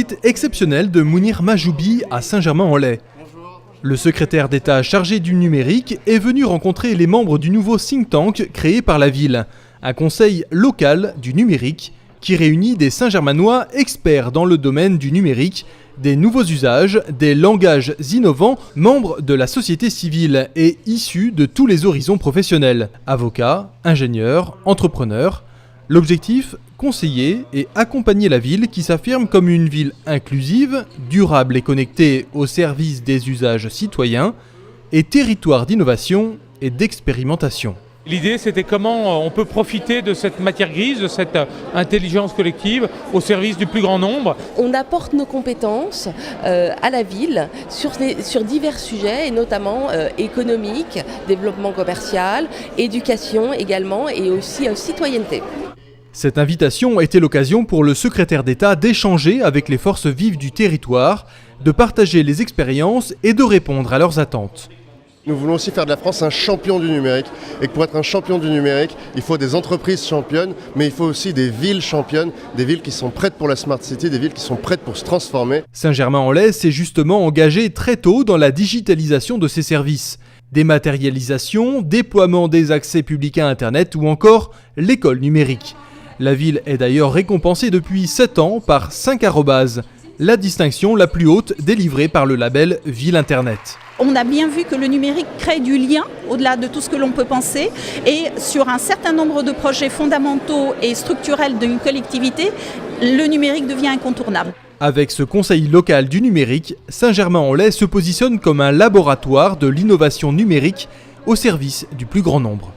visite exceptionnelle de Mounir Majoubi à Saint-Germain-en-Laye. Le secrétaire d'État chargé du numérique est venu rencontrer les membres du nouveau think tank créé par la ville, un conseil local du numérique qui réunit des Saint-Germanois experts dans le domaine du numérique, des nouveaux usages, des langages innovants, membres de la société civile et issus de tous les horizons professionnels, avocats, ingénieurs, entrepreneurs. L'objectif, conseiller et accompagner la ville qui s'affirme comme une ville inclusive, durable et connectée au service des usages citoyens et territoire d'innovation et d'expérimentation. L'idée, c'était comment on peut profiter de cette matière grise, de cette intelligence collective au service du plus grand nombre. On apporte nos compétences à la ville sur divers sujets, et notamment économique, développement commercial, éducation également et aussi citoyenneté. Cette invitation était l'occasion pour le secrétaire d'État d'échanger avec les forces vives du territoire, de partager les expériences et de répondre à leurs attentes. Nous voulons aussi faire de la France un champion du numérique. Et que pour être un champion du numérique, il faut des entreprises championnes, mais il faut aussi des villes championnes, des villes qui sont prêtes pour la Smart City, des villes qui sont prêtes pour se transformer. Saint-Germain-en-Laye s'est justement engagé très tôt dans la digitalisation de ses services. Dématérialisation, déploiement des accès publics à Internet ou encore l'école numérique. La ville est d'ailleurs récompensée depuis 7 ans par 5 arrobases, la distinction la plus haute délivrée par le label Ville Internet. On a bien vu que le numérique crée du lien au-delà de tout ce que l'on peut penser et sur un certain nombre de projets fondamentaux et structurels d'une collectivité, le numérique devient incontournable. Avec ce conseil local du numérique, Saint-Germain-en-Laye se positionne comme un laboratoire de l'innovation numérique au service du plus grand nombre.